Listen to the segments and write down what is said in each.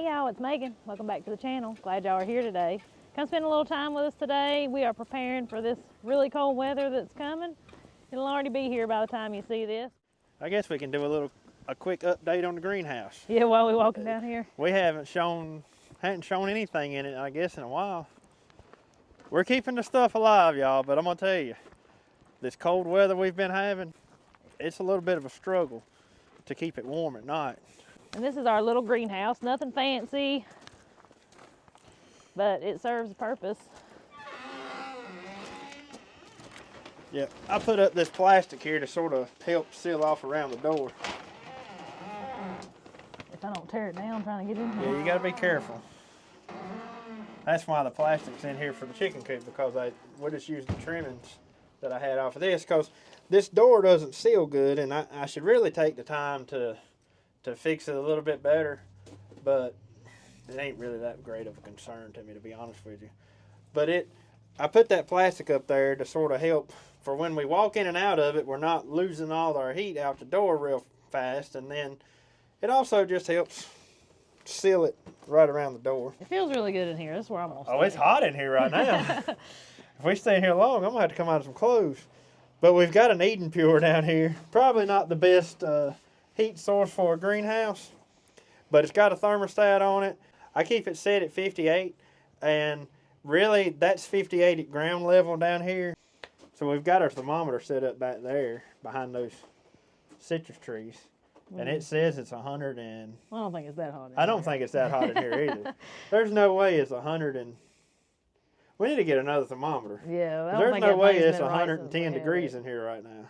Hey y'all, it's Megan. Welcome back to the channel. Glad y'all are here today. Come spend a little time with us today. We are preparing for this really cold weather that's coming. It'll already be here by the time you see this. I guess we can do a quick update on the greenhouse. Yeah, while we're walking down here. We hadn't shown anything in it, I guess, in a while. We're keeping the stuff alive, y'all, but I'm gonna tell you, this cold weather we've been having, it's a little bit of a struggle to keep it warm at night. And this is our little greenhouse, nothing fancy, but it serves a purpose. Yeah, I put up this plastic here to sort of help seal off around the door. If I don't tear it down trying to get in here. Yeah, you gotta be careful. That's why the plastic's in here for the chicken coop, because we just used the trimmings that I had off of this, because this door doesn't seal good, and I should really take the time to fix it a little bit better, but it ain't really that great of a concern to me, to be honest with you. But I put that plastic up there to sort of help for when we walk in and out of it, we're not losing all our heat out the door real fast, and then it also just helps seal it right around the door. It feels really good in here. That's where I'm gonna stay. Oh, it's hot in here right now. If we stay here long, I'm gonna have to come out of some clothes. But we've got an Eden Pure down here. Probably not the best heat source for a greenhouse, but it's got a thermostat on it. I keep it set at 58, and really that's 58 at ground level down here. So we've got our thermometer set up back there behind those citrus trees, and it says it's 100 and... I don't think it's that hot in I don't think it's that hot in here either. There's no way it's 100 and... We need to get another thermometer. Yeah, I don't There's think no way that thing's it's been right 110 since we degrees had in here right now.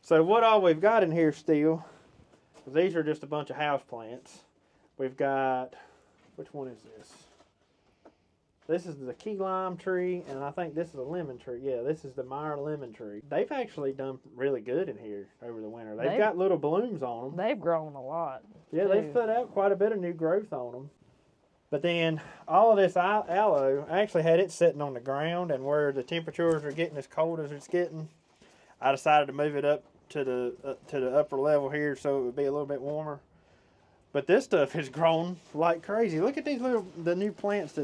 So what all we've got in here still, these are just a bunch of house plants. We've got, which one is this? This is the key lime tree, and I think this is a lemon tree. Yeah, this is the Meyer lemon tree. They've actually done really good in here over the winter. They've got little blooms on them. They've grown a lot. Yeah, they've put out quite a bit of new growth on them. But then all of this aloe, I actually had it sitting on the ground, and where the temperatures are getting as cold as it's getting, I decided to move it up to the upper level here so it would be a little bit warmer. But this stuff has grown like crazy. Look at the new plants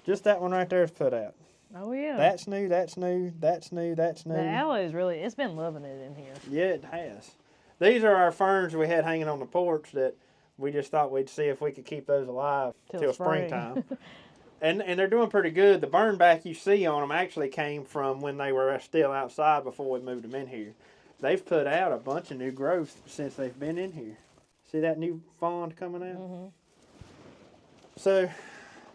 just that one right there is put out. Oh yeah. That's new, that's new, that's new, that's new. The aloe's really, it's been loving it in here. Yeah, it has. These are our ferns we had hanging on the porch that we just thought we'd see if we could keep those alive till springtime. and they're doing pretty good. The burn back you see on them actually came from when they were still outside before we moved them in here. They've put out a bunch of new growth since they've been in here. See that new frond coming out? Mm-hmm. So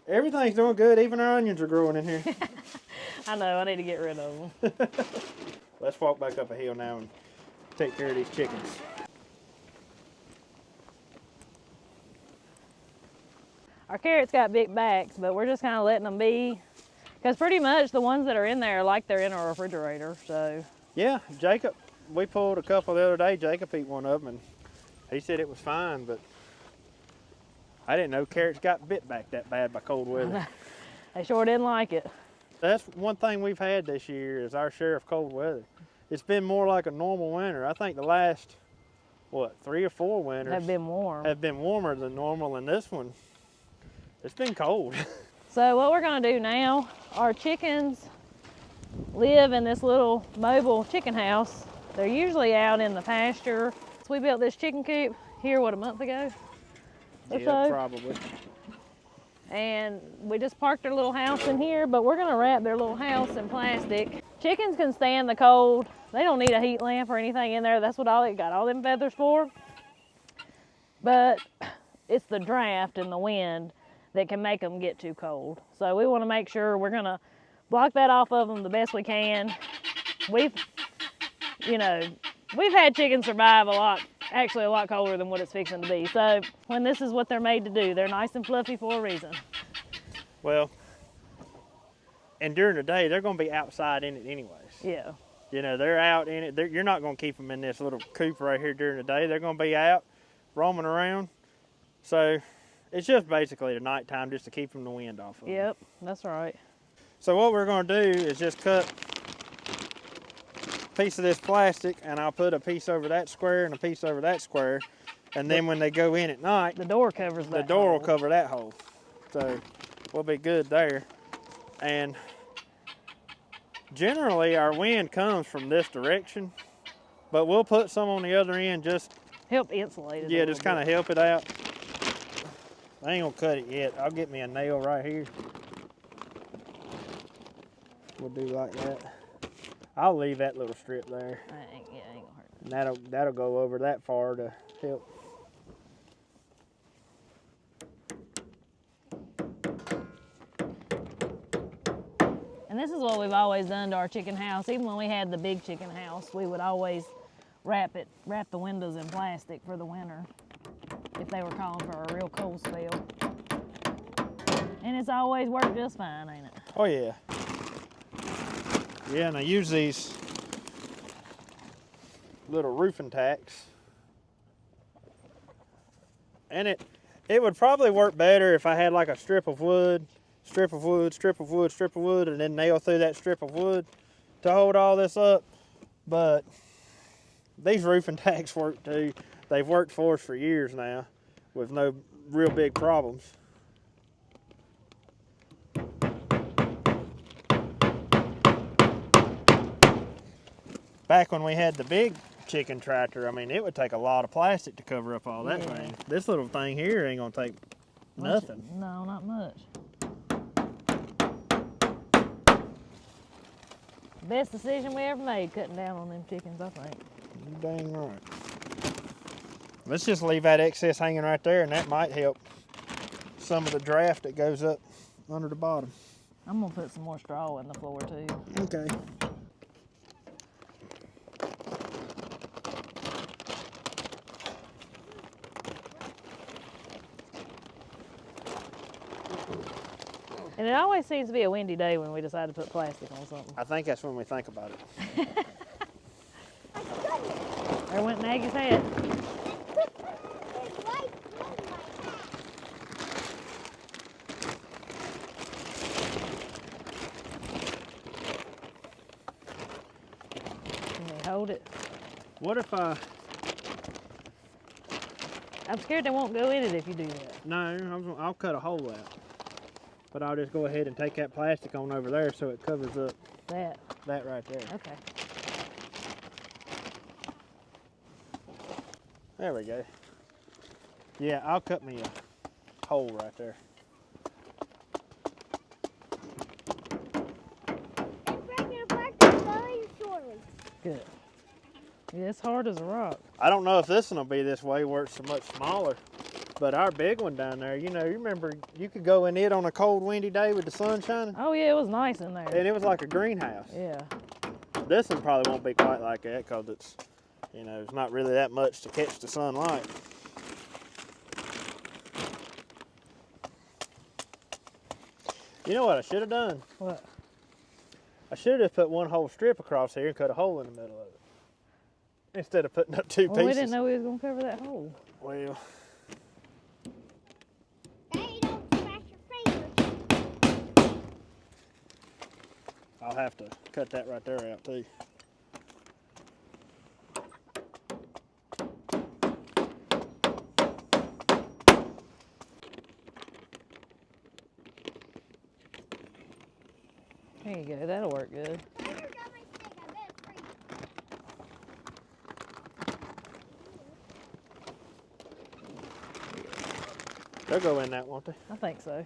everything's doing good. Even our onions are growing in here. I know. I need to get rid of them. Let's walk back up a hill now and take care of these chickens. Our carrots got big backs, but we're just kind of letting them be, because pretty much the ones that are in there are like they're in a refrigerator. So yeah, Jacob, we pulled a couple the other day. Jacob ate one of them, and he said it was fine, but I didn't know carrots got bit back that bad by cold weather. They sure didn't like it. That's one thing we've had this year is our share of cold weather. It's been more like a normal winter. I think the last, 3 or 4 winters have been warmer than normal, and this one, it's been cold. So what we're gonna do now, our chickens live in this little mobile chicken house. They're usually out in the pasture. So we built this chicken coop here, a month ago or yeah, so? Probably. And we just parked their little house in here, but we're gonna wrap their little house in plastic. Chickens can stand the cold. They don't need a heat lamp or anything in there. That's what they got all them feathers for. But it's the draft and the wind that can make them get too cold. So we want to make sure we're gonna block that off of them the best we can. We've had chickens survive a lot colder than what it's fixing to be. So when this is what they're made to do, they're nice and fluffy for a reason. Well, and during the day, they're gonna be outside in it anyways. Yeah. You know, they're out in it. You're not gonna keep them in this little coop right here during the day. They're gonna be out, roaming around. So it's just basically the nighttime just to keep them the wind off of them. Yep, that's right. So what we're going to do is just cut a piece of this plastic, and I'll put a piece over that square and a piece over that square. And then when they go in at night, the door covers that the door hole. will cover that hole. So we'll be good there. And generally our wind comes from this direction, but we'll put some on the other end just help insulate it. Yeah, just kind of help it out. I ain't gonna cut it yet. I'll get me a nail right here. We'll do like that. I'll leave that little strip there. Ain't gonna hurt. And that'll go over that far to help. And this is what we've always done to our chicken house. Even when we had the big chicken house, we would always wrap the windows in plastic for the winter if they were calling for a real cold spell. And it's always worked just fine, ain't it? Oh yeah. Yeah, and I use these little roofing tacks. And it would probably work better if I had like a strip of wood, strip of wood, strip of wood, strip of wood, and then nail through that strip of wood to hold all this up. But these roofing tacks work too. They've worked for us for years now with no real big problems. Back when we had the big chicken tractor, I mean, it would take a lot of plastic to cover up all that thing. This little thing here ain't gonna take nothing. No, not much. Best decision we ever made, cutting down on them chickens, I think. You dang right. Let's just leave that excess hanging right there, and that might help some of the draft that goes up under the bottom. I'm gonna put some more straw in the floor too. Okay. And it always seems to be a windy day when we decide to put plastic on something. I think that's when we think about it. There went Maggie's head. Can we hold it? What if I'm scared they won't go in it if you do that. No, I'll cut a hole out. But I'll just go ahead and take that plastic on over there so it covers up that right there. Okay. There we go. Yeah, I'll cut me a hole right there. Good. Yeah, it's hard as a rock. I don't know if this one will be this way where it's so much smaller, but our big one down there, you know, you remember you could go in it on a cold, windy day with the sun shining? Oh yeah, it was nice in there. And it was like a greenhouse. Yeah. This one probably won't be quite like that because it's, you know, it's not really that much to catch the sunlight. You know what I should have done? What? I should have put one whole strip across here and cut a hole in the middle of it. Instead of putting up two pieces. We didn't know we was going to cover that hole. Well. Daddy, don't scratch your fingers. I'll have to cut that right there out too. There you go, that'll work good. They'll go in that, won't they? I think so.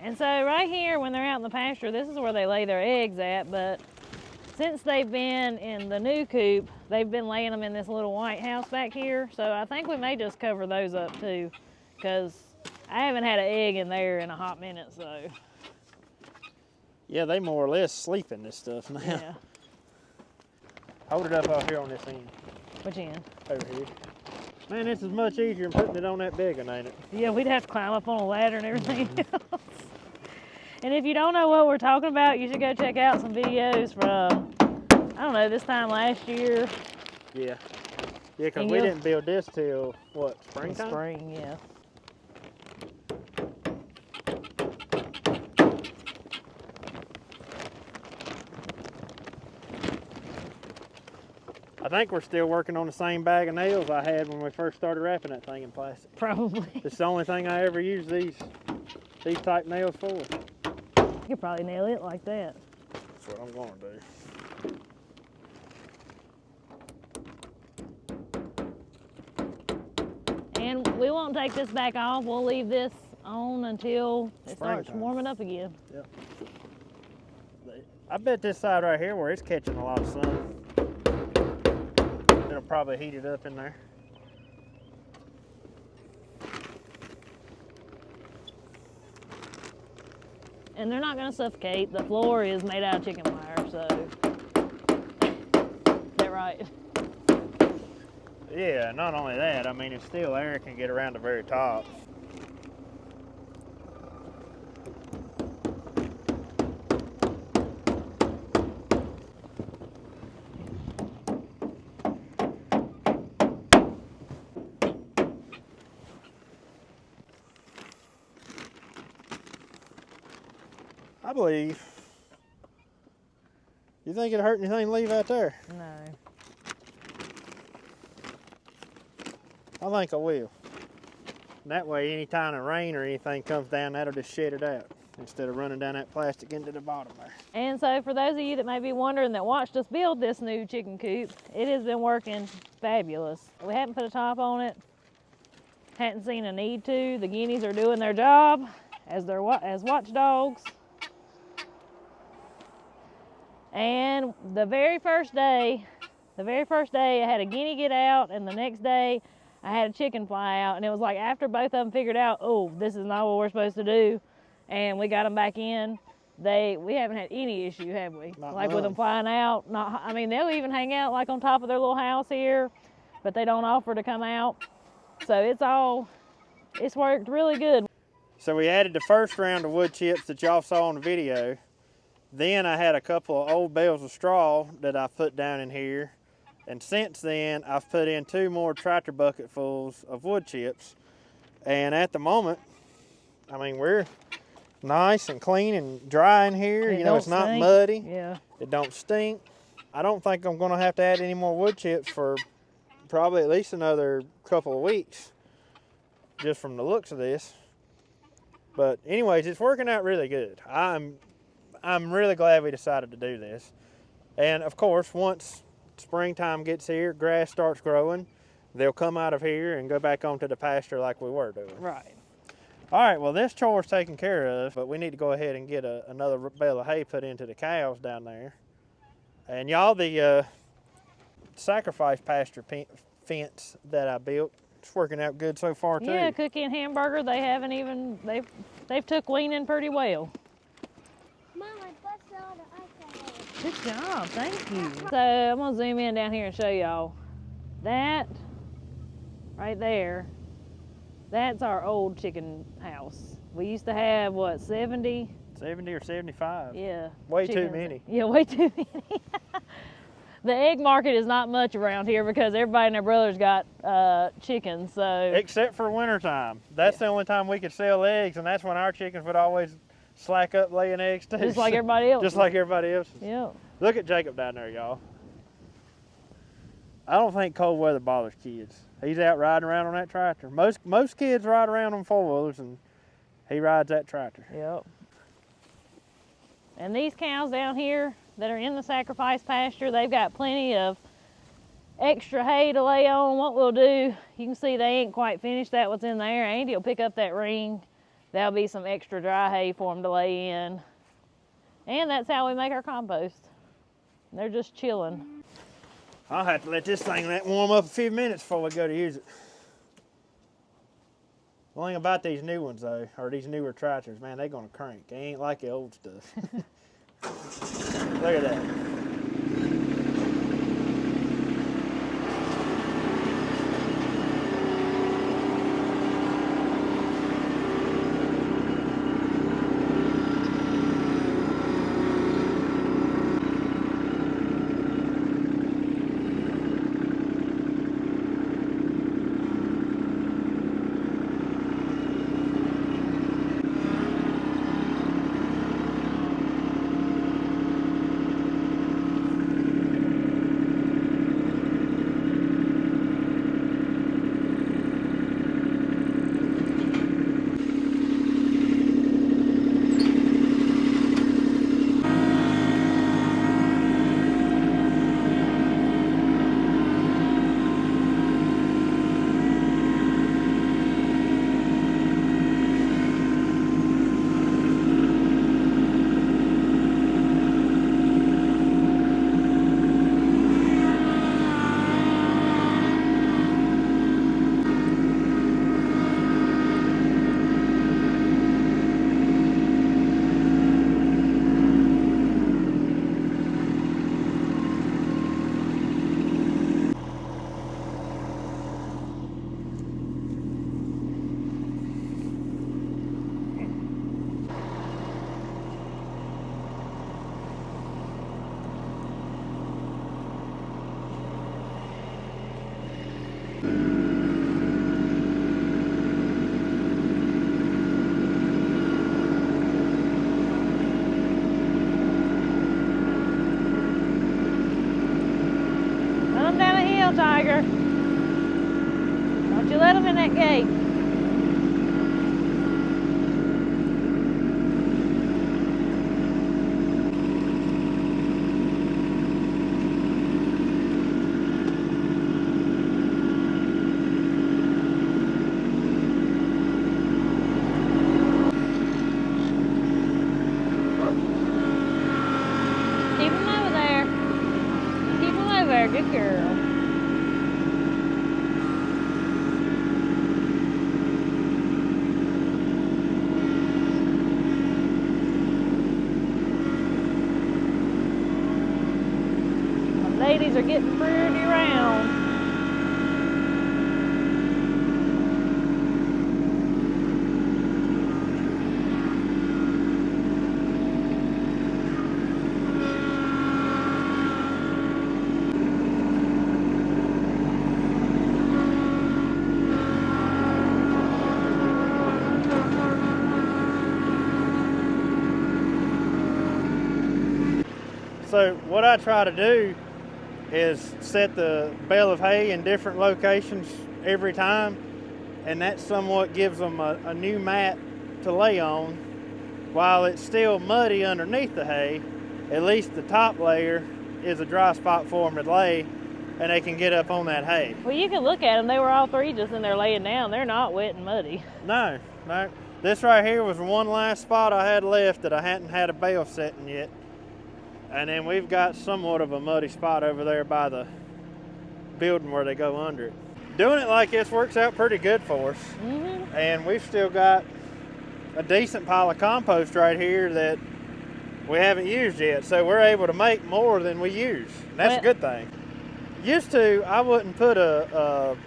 And so right here, when they're out in the pasture, this is where they lay their eggs at, but since they've been in the new coop, they've been laying them in this little white house back here. So I think we may just cover those up too, because I haven't had an egg in there in a hot minute, so. Yeah, they more or less sleep in this stuff now. Yeah. Hold it up out here on this end. Which end? Over here. Man, this is much easier than putting it on that big one, ain't it? Yeah, we'd have to climb up on a ladder and everything else. And if you don't know what we're talking about, you should go check out some videos from, I don't know, this time last year. Yeah. Yeah, because we didn't build this till, what, springtime? Spring, yeah. I think we're still working on the same bag of nails I had when we first started wrapping that thing in plastic. Probably. It's the only thing I ever use these type nails for. You could probably nail it like that. That's what I'm gonna do. And we won't take this back off. We'll leave this on until it starts Springtime. warming up again. Yep. I bet this side right here where it's catching a lot of sun, it'll probably heat it up in there. And they're not gonna suffocate. The floor is made out of chicken wire, so. Is that right? Yeah, not only that, I mean, it's still air can get around the very top. I believe. You think it'd hurt anything to leave out there? No. I think I will. And that way, any time the rain or anything comes down, that'll just shed it out instead of running down that plastic into the bottom there. And so for those of you that may be wondering that watched us build this new chicken coop, it has been working fabulous. We haven't put a top on it. Hadn't seen a need to. The guineas are doing their job as watchdogs. And the very first day I had a guinea get out, and the next day I had a chicken fly out, and it was like after both of them figured out, oh, this is not what we're supposed to do, and we got them back in, we haven't had any issue, have we? Not like none. with them flying out. I mean, they'll even hang out like on top of their little house here, but they don't offer to come out. So it's worked really good. So we added the first round of wood chips that y'all saw in the video. Then I had a couple of old bales of straw that I put down in here. And since then, I've put in 2 more tractor bucketfuls of wood chips. And at the moment, I mean, we're nice and clean and dry in here. You know, it's not muddy. Yeah. It don't stink. I don't think I'm gonna have to add any more wood chips for probably at least another couple of weeks, just from the looks of this. But anyways, it's working out really good. I'm really glad we decided to do this. And of course, once springtime gets here, grass starts growing, they'll come out of here and go back onto the pasture like we were doing. Right. All right, well, this chore's taken care of, but we need to go ahead and get another bale of hay put into the cows down there. And y'all, the sacrifice pasture fence that I built, it's working out good so far too. Yeah, cookie and hamburger, they've took weaning pretty well. Mom, I busted all the ice out. Good job, thank you. So I'm gonna zoom in down here and show y'all. That right there, that's our old chicken house. We used to have, what, 70? 70 or 75. Yeah. Way too chickens. many. Yeah, way too many. The egg market is not much around here because everybody and their brothers got chickens, so. Except for wintertime. That's the only time we could sell eggs, and that's when our chickens would always slack up laying eggs too. Just like everybody else. Just like everybody else's. Yeah. Look at Jacob down there, y'all. I don't think cold weather bothers kids. He's out riding around on that tractor. Most kids ride around on 4-wheelers, and he rides that tractor. Yep. And these cows down here that are in the sacrifice pasture, they've got plenty of extra hay to lay on. What we'll do, you can see they ain't quite finished that what's in there. Andy will pick up that ring. There'll be some extra dry hay for them to lay in. And that's how we make our compost. They're just chilling. I'll have to let this thing warm up a few minutes before we go to use it. One thing about these new ones though, or these newer tractors, man, they're gonna crank. They ain't like the old stuff. Look at that. open that gate. Keep them over there. Keep them over there. Good girl. The ladies are getting pretty round. So what I try to do is set the bale of hay in different locations every time, and that somewhat gives them a new mat to lay on. While it's still muddy underneath the hay, at least the top layer is a dry spot for them to lay, and they can get up on that hay. Well, you can look at them. They were all three just in there laying down. They're not wet and muddy. No. This right here was one last spot I had left that I hadn't had a bale setting yet. And then we've got somewhat of a muddy spot over there by the building where they go under it. Doing it like this works out pretty good for us. Mm-hmm. And we've still got a decent pile of compost right here that we haven't used yet. So we're able to make more than we use. And that's a good thing. Used to, I wouldn't put a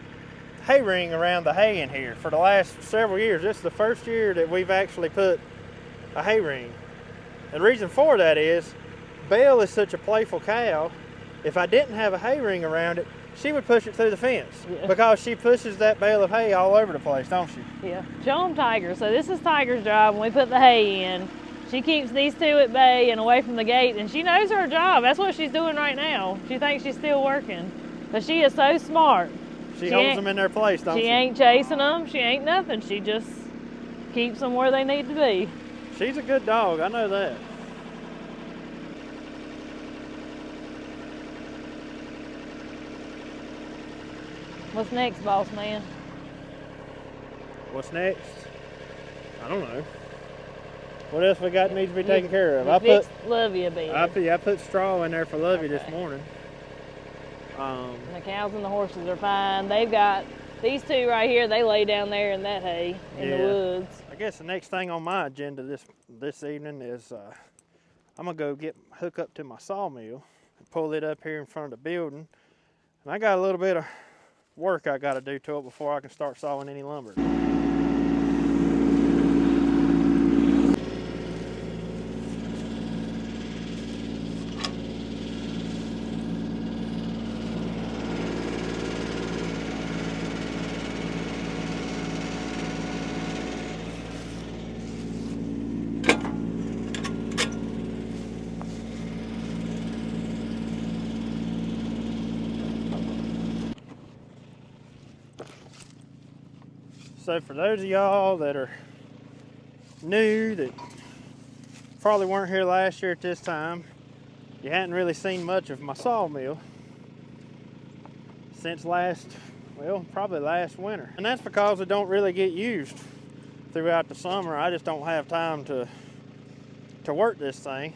hay ring around the hay in here for the last several years. This is the first year that we've actually put a hay ring. And the reason for that is, Belle is such a playful cow. If I didn't have a hay ring around it, she would push it through the fence. Yeah. Because she pushes that bale of hay all over the place, don't she? Yeah. Show them Tiger. So this is Tiger's job when we put the hay in. She keeps these two at bay and away from the gate, and she knows her job. That's what she's doing right now. She thinks she's still working. But she is so smart. She holds them in their place, don't she? She ain't chasing them. She ain't nothing. She just keeps them where they need to be. She's a good dog. I know that. What's next, boss man? What's next? I don't know. What else we got needs to be taken care of? I put Lovey a bed. I put straw in there for Lovey this morning. And the cows and the horses are fine. They've got these two right here. They lay down there in that hay in the woods. I guess the next thing on my agenda this evening is I'm gonna go hook up to my sawmill and pull it up here in front of the building. And I got a little bit of work I got to do to it before I can start sawing any lumber. So for those of y'all that are new, that probably weren't here last year at this time, you hadn't really seen much of my sawmill since probably last winter. And that's because it don't really get used throughout the summer. I just don't have time to work this thing.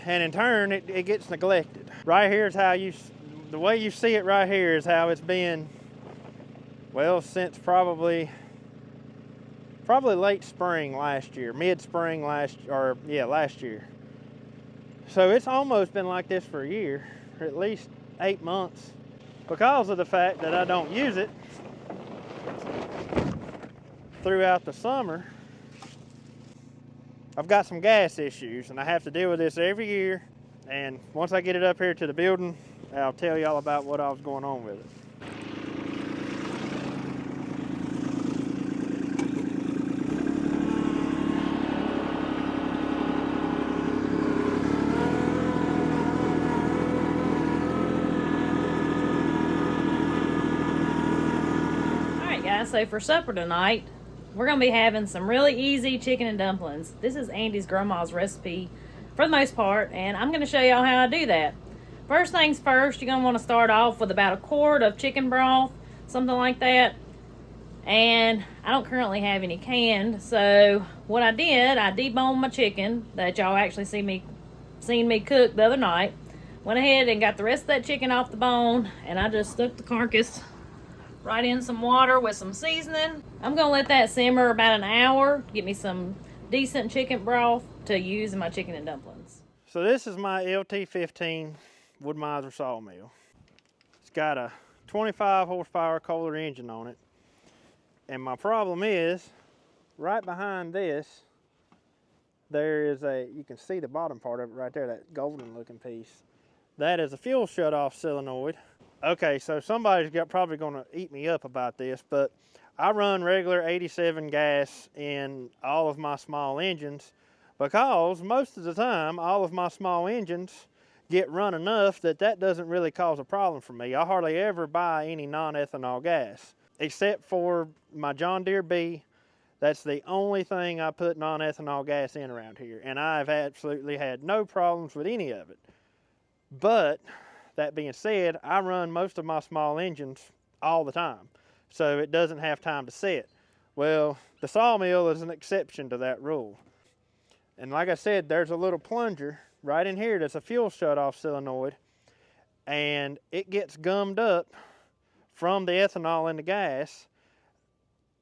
And in turn, it gets neglected. Right here is how the way you see it right here is how it's been, well, since probably late spring last year, mid-spring last year. So it's almost been like this for a year, or at least 8 months, because of the fact that I don't use it throughout the summer. I've got some gas issues, and I have to deal with this every year. And once I get it up here to the building, I'll tell y'all about what I was going on with it. So for supper tonight, we're gonna be having some really easy chicken and dumplings. This is Andy's grandma's recipe for the most part, and I'm gonna show y'all how I do that. First things first, you're gonna wanna start off with about a quart of chicken broth, something like that. And I don't currently have any canned, so what I did, I deboned my chicken that y'all actually seen me cook the other night. Went ahead and got the rest of that chicken off the bone, and I just stuck the carcass right in some water with some seasoning. I'm gonna let that simmer about an hour, get me some decent chicken broth to use in my chicken and dumplings. So this is my LT15 Woodmizer sawmill. It's got a 25 horsepower Kohler engine on it. And my problem is, right behind this, there is you can see the bottom part of it right there, that golden looking piece. That is a fuel shutoff solenoid. Okay, so somebody's probably gonna eat me up about this, but I run regular 87 gas in all of my small engines because most of the time, all of my small engines get run enough that doesn't really cause a problem for me. I hardly ever buy any non-ethanol gas, except for my John Deere B. That's the only thing I put non-ethanol gas in around here, and I've absolutely had no problems with any of it. But that being said, I run most of my small engines all the time, so it doesn't have time to set. Well, the sawmill is an exception to that rule. And like I said, there's a little plunger right in here that's a fuel shutoff solenoid, and it gets gummed up from the ethanol in the gas,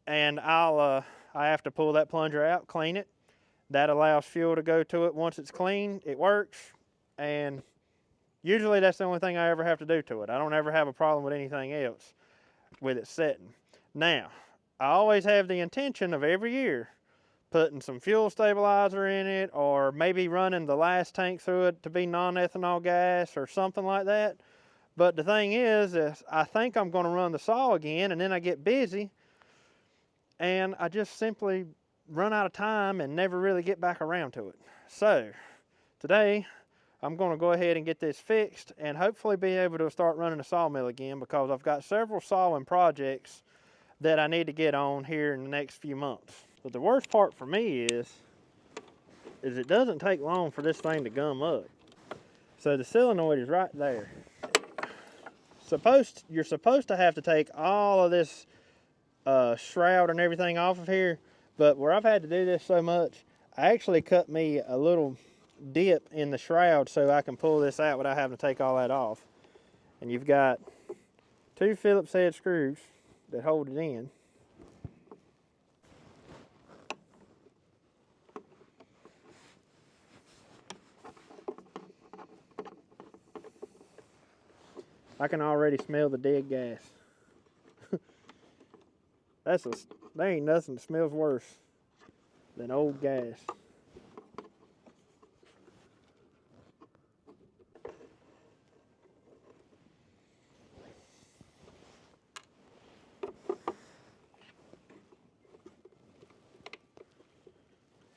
and I have to pull that plunger out, clean it. That allows fuel to go to it. Once it's clean, it works, and usually that's the only thing I ever have to do to it. I don't ever have a problem with anything else with it setting. Now, I always have the intention of every year putting some fuel stabilizer in it, or maybe running the last tank through it to be non-ethanol gas or something like that. But the thing is I think I'm going to run the saw again, and then I get busy, and I just simply run out of time and never really get back around to it. So today, I'm going to go ahead and get this fixed and hopefully be able to start running the sawmill again, because I've got several sawing projects that I need to get on here in the next few months. But the worst part for me is it doesn't take long for this thing to gum up. So the solenoid is right there. You're supposed to have to take all of this shroud and everything off of here, but where I've had to do this so much, I actually cut me a little dip in the shroud so I can pull this out without having to take all that off. And you've got 2 Phillips head screws that hold it in. I can already smell the dead gas. There ain't nothing that smells worse than old gas.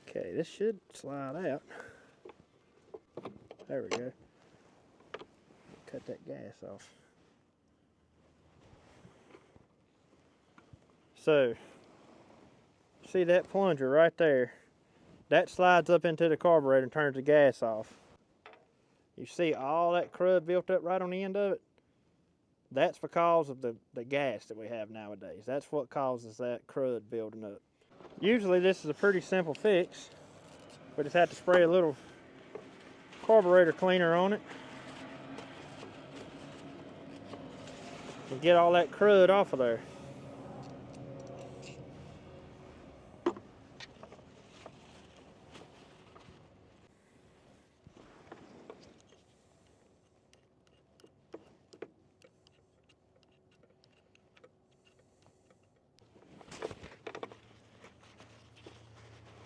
Okay, this should slide out. There we go. Cut that gas off. So, see that plunger right there? That slides up into the carburetor and turns the gas off. You see all that crud built up right on the end of it? That's because of the gas that we have nowadays. That's what causes that crud building up. Usually this is a pretty simple fix. We just have to spray a little carburetor cleaner on it and get all that crud off of there.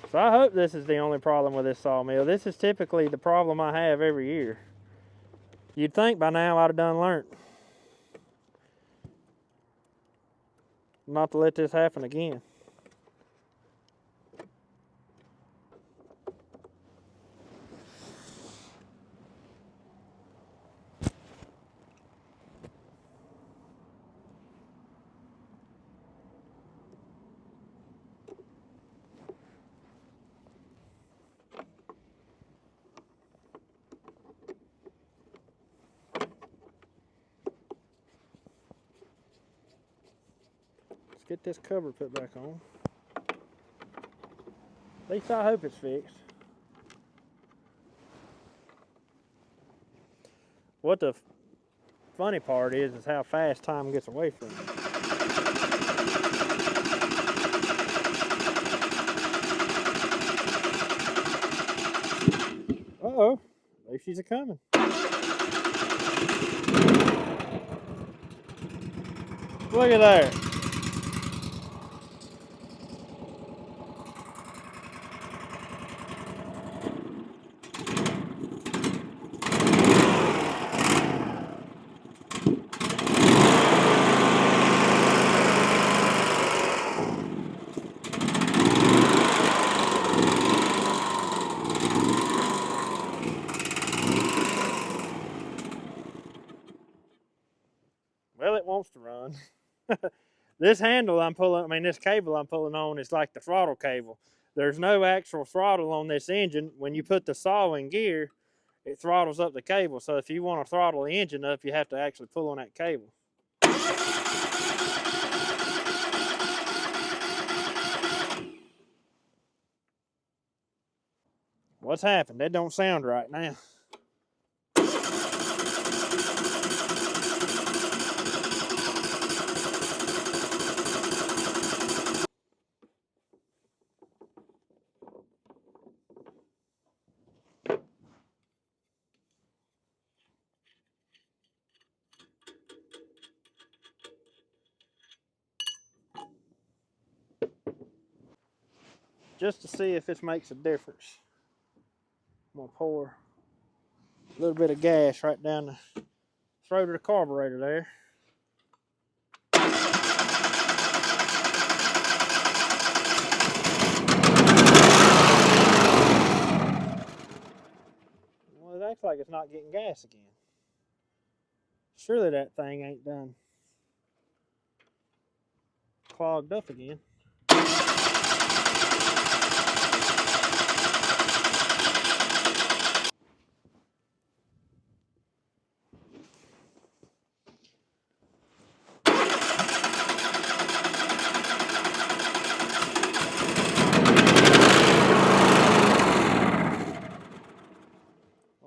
So I hope this is the only problem with this sawmill. This is typically the problem I have every year. You'd think by now I'd have done learnt not to let this happen again. get this cover put back on. At least I hope it's fixed. What the funny part is how fast time gets away from you. Uh-oh, maybe she's a-coming. Look at that. Well, it wants to run. This handle I'm pulling, I mean, this cable I'm pulling on is like the throttle cable. There's no actual throttle on this engine. When you put the saw in gear, it throttles up the cable. So if you want to throttle the engine up, you have to actually pull on that cable. What's happened? That don't sound right now. Just to see if this makes a difference, I'm gonna pour a little bit of gas right down the throat of the carburetor there. Well, it acts like it's not getting gas again. Surely that thing ain't done clogged up again.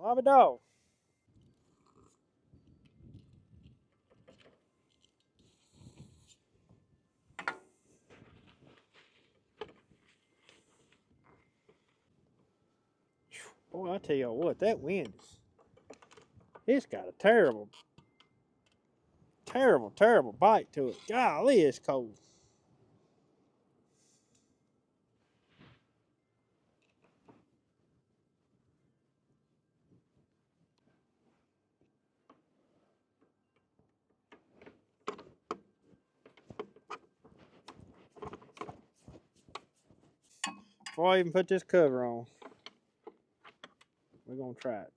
Love dog. Boy, I tell you what, that wind is, it's got a terrible, terrible, terrible bite to it. Golly, it's cold. Before I even put this cover on, we're gonna try it.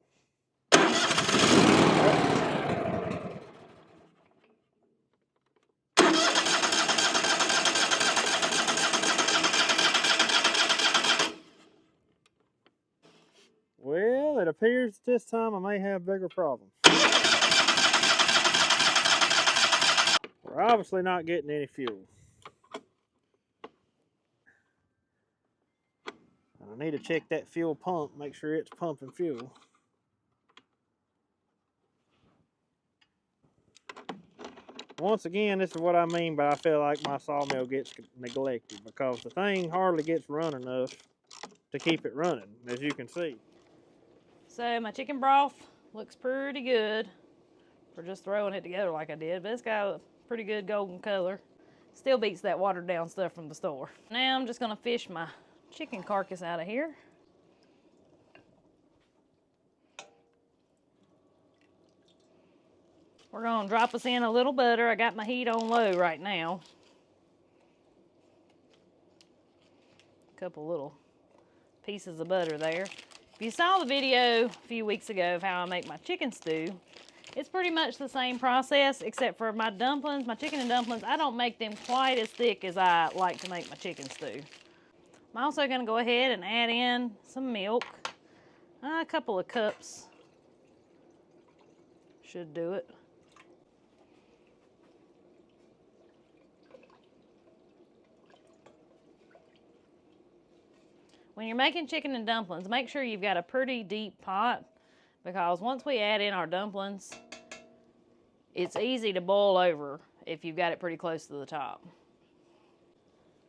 Well, it appears this time I may have bigger problems. We're obviously not getting any fuel. I need to check that fuel pump, make sure it's pumping fuel. Once again, this is what I mean by I feel like my sawmill gets neglected, because the thing hardly gets run enough to keep it running, as you can see. So my chicken broth looks pretty good for just throwing it together like I did, but it's got a pretty good golden color. Still beats that watered down stuff from the store. Now I'm just gonna fish my chicken carcass out of here. We're gonna drop us in a little butter. I got my heat on low right now. A couple little pieces of butter there. If you saw the video a few weeks ago of how I make my chicken stew, it's pretty much the same process, except for my dumplings, my chicken and dumplings, I don't make them quite as thick as I like to make my chicken stew. I'm also gonna go ahead and add in some milk, a couple of cups. Should do it. When you're making chicken and dumplings, make sure you've got a pretty deep pot, because once we add in our dumplings, it's easy to boil over if you've got it pretty close to the top.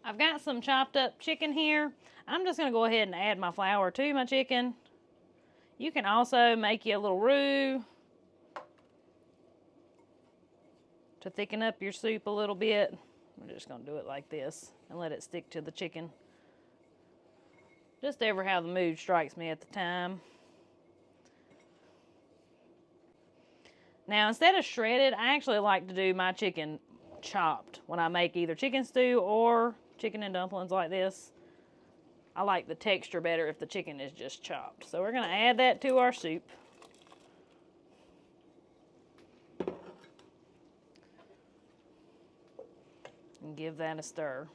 I've got some chopped up chicken here. I'm just going to go ahead and add my flour to my chicken. You can also make you a little roux to thicken up your soup a little bit. We're just going to do it like this and let it stick to the chicken. Just ever how the mood strikes me at the time. Now, instead of shredded, I actually like to do my chicken chopped when I make either chicken stew or chicken and dumplings like this. I like the texture better if the chicken is just chopped. So we're going to add that to our soup. And give that a stir.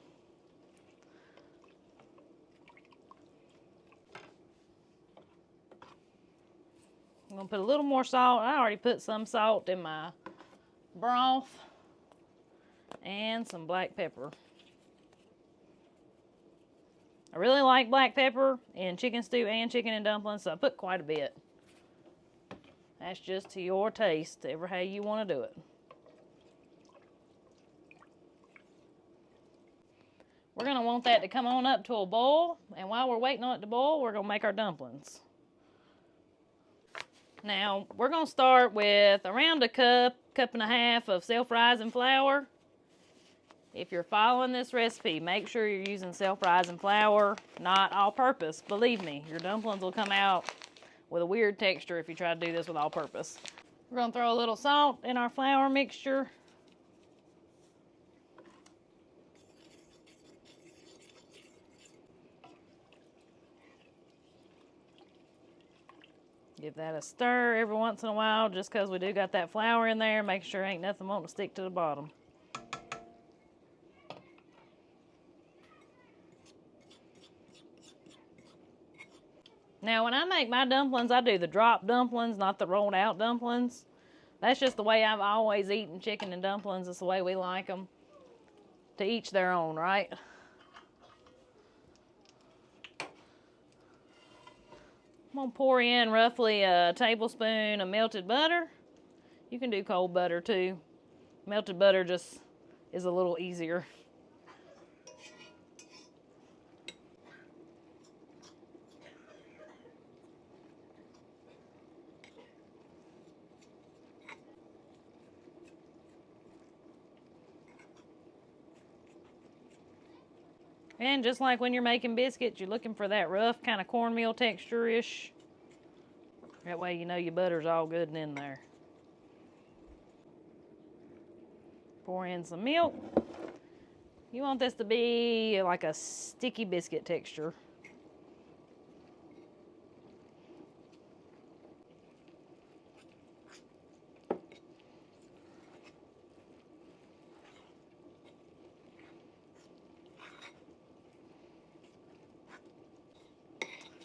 I'm going to put a little more salt. I already put some salt in my broth and some black pepper. I really like black pepper in chicken stew and chicken and dumplings, so I put quite a bit. That's just to your taste, ever how you want to do it. We're going to want that to come on up to a boil, and while we're waiting on it to boil, we're going to make our dumplings. Now, we're going to start with around a cup and a half of self-rising flour. If you're following this recipe, make sure you're using self-rising flour, not all-purpose. Believe me, your dumplings will come out with a weird texture if you try to do this with all-purpose. We're going to throw a little salt in our flour mixture. Give that a stir every once in a while, just because we do got that flour in there. Make sure ain't nothing wanting to stick to the bottom. Now, when I make my dumplings, I do the drop dumplings, not the rolled out dumplings. That's just the way I've always eaten chicken and dumplings. It's the way we like them. To each their own, right? I'm going to pour in roughly a tablespoon of melted butter. You can do cold butter too. Melted butter just is a little easier. And just like when you're making biscuits, you're looking for that rough kind of cornmeal texture-ish. That way you know your butter's all good and in there. Pour in some milk. You want this to be like a sticky biscuit texture.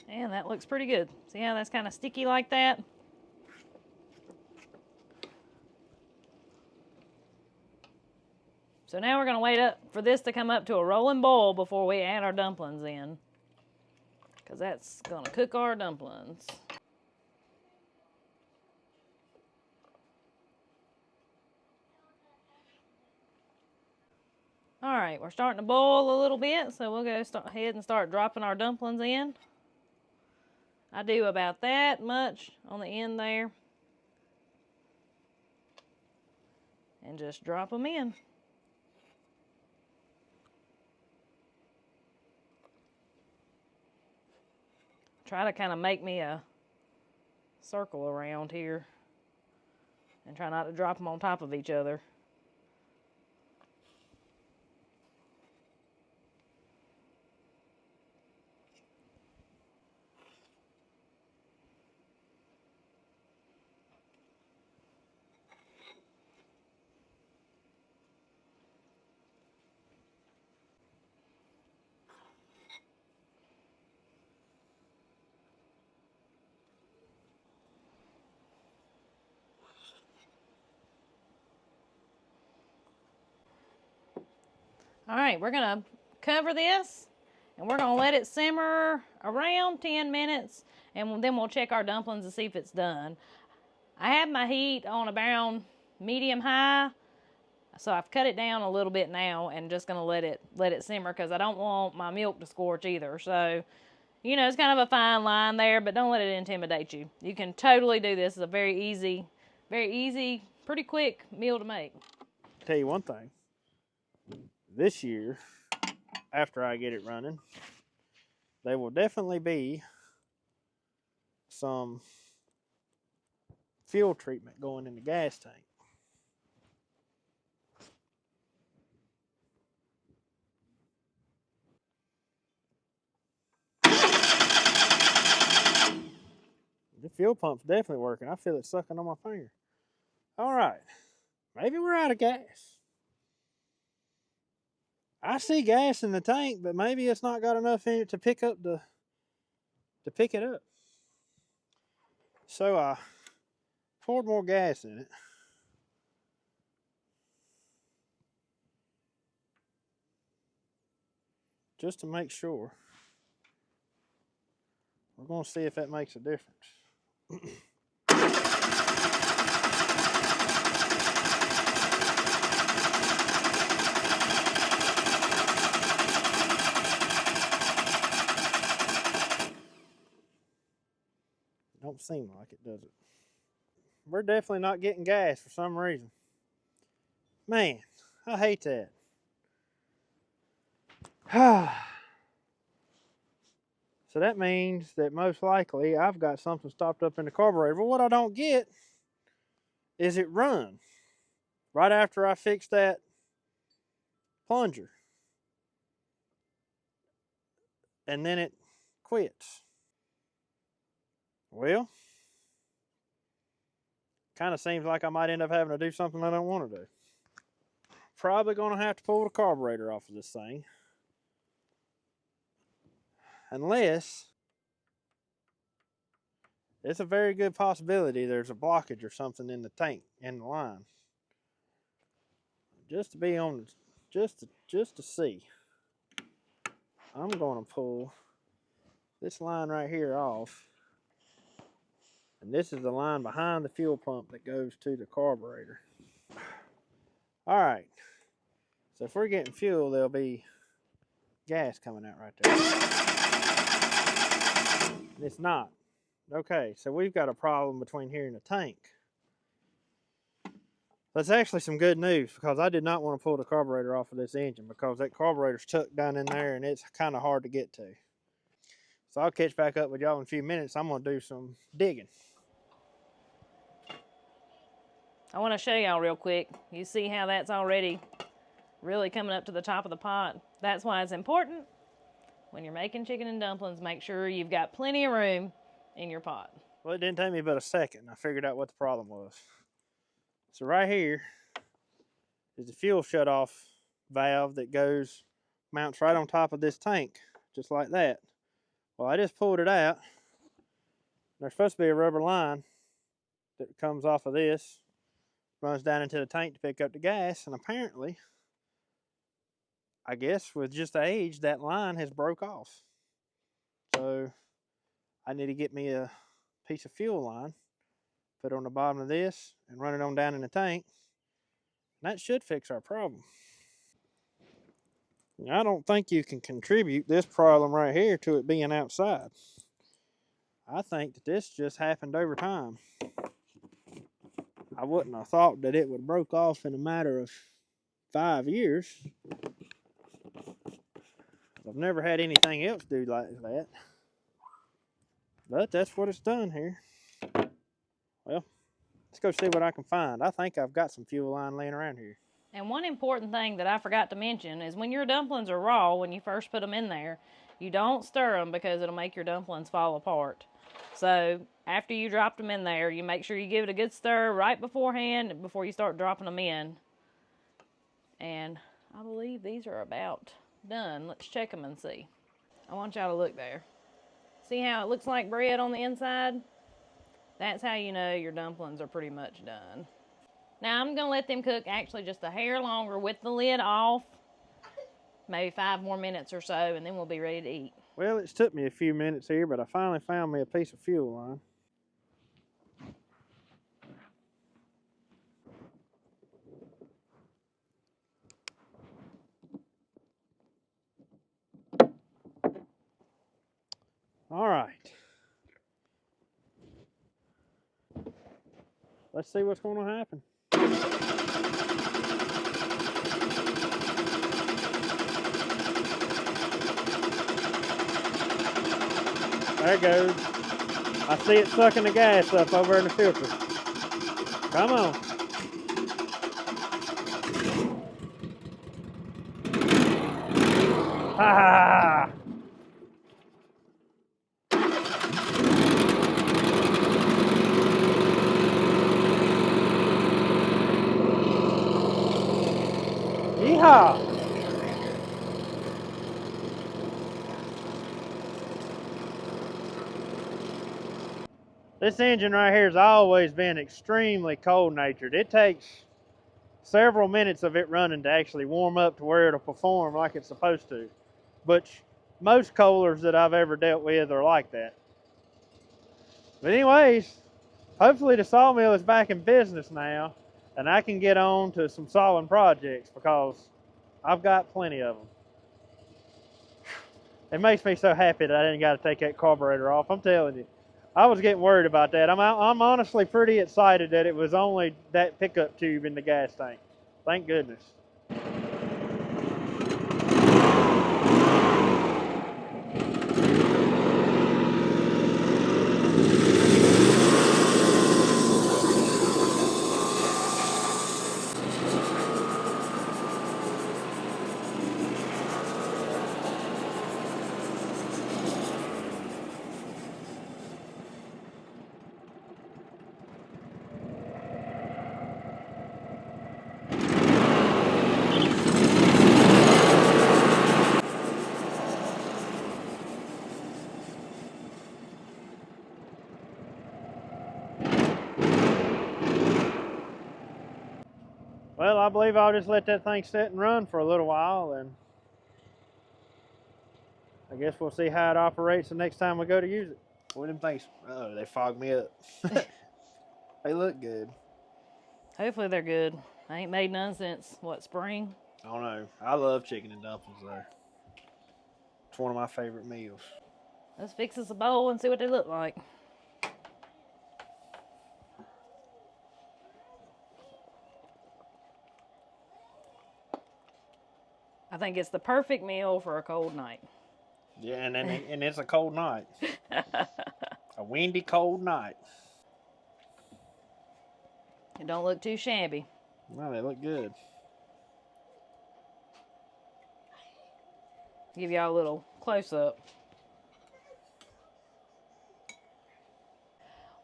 And that looks pretty good. See how that's kind of sticky like that? So now we're going to wait up for this to come up to a rolling boil before we add our dumplings in, because that's going to cook our dumplings. All right, we're starting to boil a little bit, so we'll go ahead and start dropping our dumplings in. I do about that much on the end there. And just drop them in. Try to kind of make me a circle around here. And try not to drop them on top of each other. All right, we're gonna cover this and we're gonna let it simmer around 10 minutes, and then we'll check our dumplings to see if it's done. I have my heat on around medium-high, so I've cut it down a little bit now and just gonna let it simmer because I don't want my milk to scorch either. So, you know, it's kind of a fine line there, but don't let it intimidate you. You can totally do this. It's a very easy, pretty quick meal to make. Tell you one thing. This year, after I get it running, there will definitely be some fuel treatment going in the gas tank. The fuel pump's definitely working. I feel it sucking on my finger. All right, maybe we're out of gas. I see gas in the tank, but maybe it's not got enough in it to pick up to pick it up. So I poured more gas in it. Just to make sure. We're going to see if that makes a difference. Don't seem like it, does it? We're definitely not getting gas for some reason. Man, I hate that. So that means that most likely I've got something stopped up in the carburetor. But what I don't get is it run right after I fix that plunger. And then it quits. Well, kind of seems like I might end up having to do something I don't want to do. Probably going to have to pull the carburetor off of this thing. Unless it's a very good possibility there's a blockage or something in the tank, in the line. Just to be on, just to see, I'm going to pull this line right here off. And this is the line behind the fuel pump that goes to the carburetor. All right. So if we're getting fuel, there'll be gas coming out right there. And it's not. Okay, so we've got a problem between here and the tank. That's actually some good news because I did not want to pull the carburetor off of this engine because that carburetor's tucked down in there and it's kind of hard to get to. So I'll catch back up with y'all in a few minutes. I'm going to do some digging. I want to show y'all real quick. You see how that's already really coming up to the top of the pot? That's why it's important when you're making chicken and dumplings, make sure you've got plenty of room in your pot. Well, it didn't take me but a second. I figured out what the problem was. So right here is the fuel shutoff valve that mounts right on top of this tank, just like that. Well, I just pulled it out. There's supposed to be a rubber line that comes off of this, runs down into the tank to pick up the gas, and apparently, I guess with just age, that line has broke off. So I need to get me a piece of fuel line, put it on the bottom of this, and run it on down in the tank. And that should fix our problem. Now, I don't think you can contribute this problem right here to it being outside. I think that this just happened over time. I wouldn't have thought that it would have broke off in a matter of 5 years. I've never had anything else do like that. But that's what it's done here. Well, let's go see what I can find. I think I've got some fuel line laying around here. And one important thing that I forgot to mention is when your dumplings are raw, when you first put them in there, you don't stir them because it'll make your dumplings fall apart. So after you drop them in there, you make sure you give it a good stir right beforehand before you start dropping them in. And I believe these are about done. Let's check them and see. I want y'all to look there. See how it looks like bread on the inside? That's how you know your dumplings are pretty much done. Now I'm gonna let them cook actually just a hair longer with the lid off. Maybe 5 more minutes or so, and then we'll be ready to eat. Well, it's took me a few minutes here, but I finally found me a piece of fuel line. All right. Let's see what's going to happen. There it goes. I see it sucking the gas up over in the filter. Come on. Ha ha ha! Yeehaw! This engine right here has always been extremely cold-natured. It takes several minutes of it running to actually warm up to where it'll perform like it's supposed to. But most Kohlers that I've ever dealt with are like that. But anyways, hopefully the sawmill is back in business now and I can get on to some sawing projects because I've got plenty of them. It makes me so happy that I didn't got to take that carburetor off. I'm telling you, I was getting worried about that. I'm honestly pretty excited that it was only that pickup tube in the gas tank. Thank goodness. Well, I believe I'll just let that thing sit and run for a little while, and I guess we'll see how it operates the next time we go to use it. What do them things? Oh, they fogged me up. They look good. Hopefully they're good. I ain't made none since, what, spring? I don't know. I love chicken and dumplings, though. It's one of my favorite meals. Let's fix us a bowl and see what they look like. I think it's the perfect meal for a cold night. Yeah, and it's a cold night. A windy, cold night. It don't look too shabby. No, they look good. Give y'all a little close-up.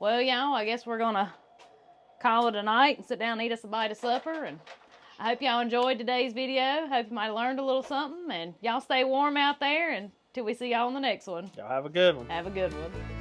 Well, y'all, I guess we're gonna call it a night and sit down and eat us a bite of supper. And I hope y'all enjoyed today's video. Hope you might have learned a little something. And y'all stay warm out there until we see y'all on the next one. Y'all have a good one. Have a good one.